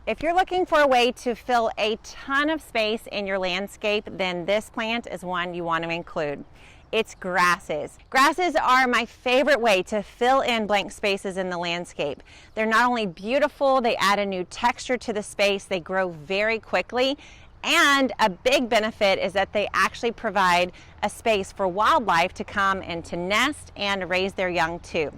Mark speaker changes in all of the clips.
Speaker 1: If you're looking for a way to fill a ton of space in your landscape, then this plant is one you want to include. It's grasses. Grasses are my favorite way to fill in blank spaces in the landscape. They're not only beautiful, they add a new texture to the space, they grow very quickly, and a big benefit is that they actually provide a space for wildlife to come and to nest and raise their young too.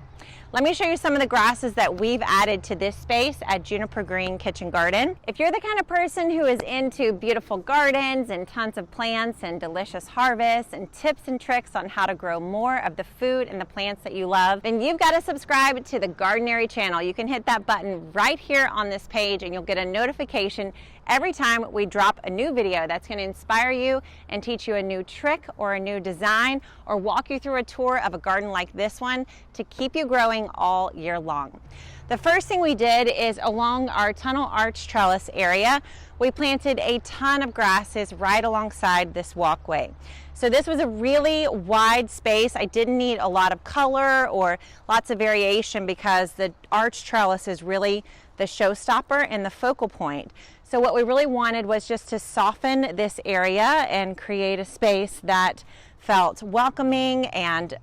Speaker 1: Let me show you some of the grasses that we've added to this space at Juniper Green Kitchen Garden. If you're the kind of person who is into beautiful gardens and tons of plants and delicious harvests and tips and tricks on how to grow more of the food and the plants that you love, then you've got to subscribe to the Gardenary channel. You can hit that button right here on this page and you'll get a notification every time we drop a new video that's going to inspire you and teach you a new trick or a new design or walk you through a tour of a garden like this one to keep you growing all year long. The first thing we did is along our tunnel arch trellis area, we planted a ton of grasses right alongside this walkway. So this was a really wide space. I didn't need a lot of color or lots of variation because the arch trellis is really the showstopper and the focal point. So what we really wanted was just to soften this area and create a space that felt welcoming and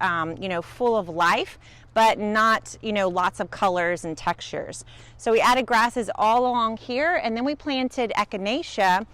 Speaker 1: full of life, but not lots of colors and textures. So we added grasses all along here, and then we planted echinacea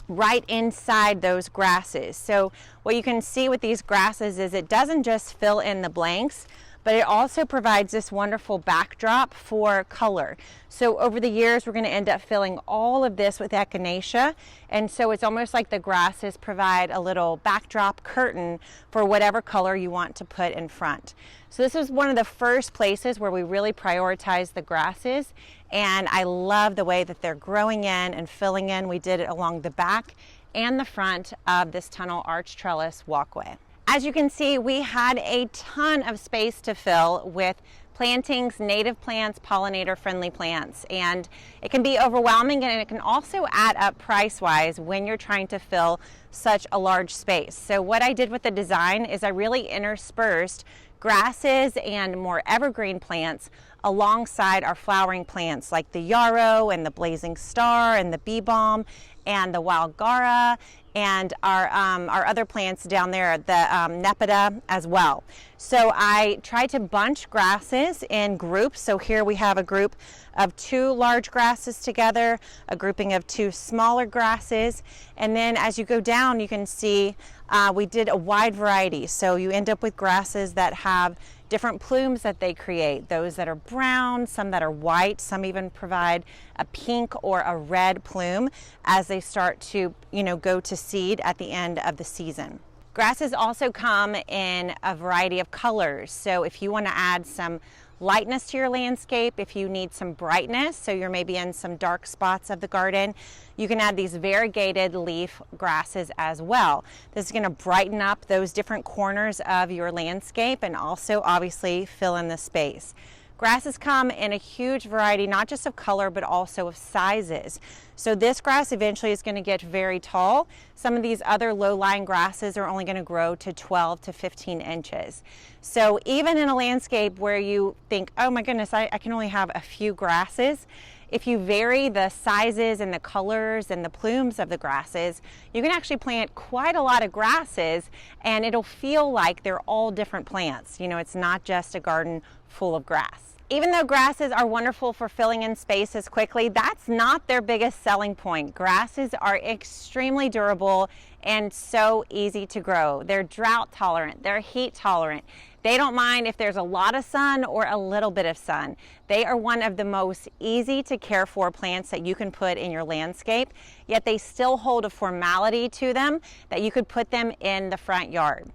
Speaker 1: right inside those grasses. So what you can see with these grasses is it doesn't just fill in the blanks, but it also provides this wonderful backdrop for color. So over the years, we're going to end up filling all of this with echinacea, and so it's almost like the grasses provide a little backdrop curtain for whatever color you want to put in front. So this was one of the first places where we really prioritized the grasses, and I love the way that they're growing in and filling in. We did it along the back and the front of this tunnel arch trellis walkway. As you can see, we had a ton of space to fill with plantings, native plants, pollinator-friendly plants, and it can be overwhelming, and it can also add up price-wise when you're trying to fill such a large space. So what I did with the design is I really interspersed grasses and more evergreen plants alongside our flowering plants like the yarrow and the blazing star and the bee balm and the wild gara and our other plants down there, the nepeta as well. So I tried to bunch grasses in groups. So here we have a group of 2 large grasses together, a grouping of 2 smaller grasses, and then as you go down you can see we did a wide variety. So you end up with grasses that have different plumes that they create, those that are brown, some that are white, some even provide a pink or a red plume as they start to go to seed at the end of the season. Grasses also come in a variety of colors, so if you want to add some lightness to your landscape, if you need some brightness, so you're maybe in some dark spots of the garden, you can add these variegated leaf grasses as well. This is going to brighten up those different corners of your landscape and also obviously fill in the space. Grasses come in a huge variety, not just of color, but also of sizes. So this grass eventually is going to get very tall. Some of these other low-lying grasses are only going to grow to 12 to 15 inches. So even in a landscape where you think, oh my goodness, I can only have a few grasses, if you vary the sizes and the colors and the plumes of the grasses, you can actually plant quite a lot of grasses and it'll feel like they're all different plants. It's not just a garden full of grass. Even though grasses are wonderful for filling in spaces quickly, that's not their biggest selling point. Grasses are extremely durable and so easy to grow. They're drought tolerant, they're heat tolerant. They don't mind if there's a lot of sun or a little bit of sun. They are one of the most easy to care for plants that you can put in your landscape, yet they still hold a formality to them that you could put them in the front yard.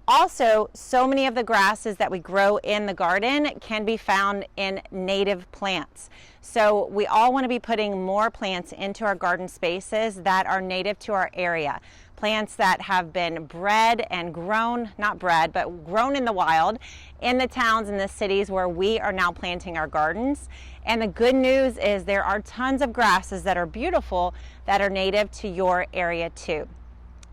Speaker 1: Also, so many of the grasses that we grow in the garden can be found in native plants. So we all want to be putting more plants into our garden spaces that are native to our area. Plants that have been bred and grown, not bred, but grown in the wild in the towns and the cities where we are now planting our gardens. And the good news is there are tons of grasses that are beautiful that are native to your area too.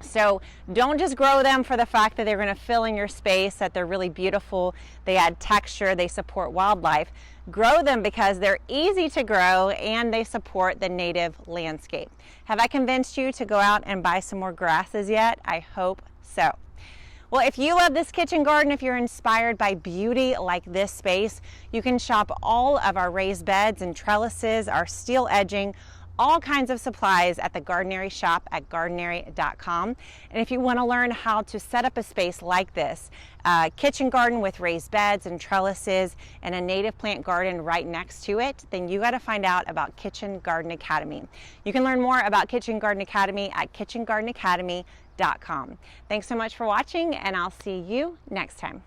Speaker 1: So don't just grow them for the fact that they're going to fill in your space, that they're really beautiful, they add texture, they support wildlife. Grow them because they're easy to grow and they support the native landscape. Have I convinced you to go out and buy some more grasses yet? I hope so. Well, if you love this kitchen garden, if you're inspired by beauty like this space, you can shop all of our raised beds and trellises, our steel edging, all kinds of supplies at the Gardenary shop at gardenary.com. And if you want to learn how to set up a space like this, a kitchen garden with raised beds and trellises and a native plant garden right next to it, then you got to find out about Kitchen Garden Academy. You can learn more about Kitchen Garden Academy at kitchengardenacademy.com. Thanks so much for watching, and I'll see you next time.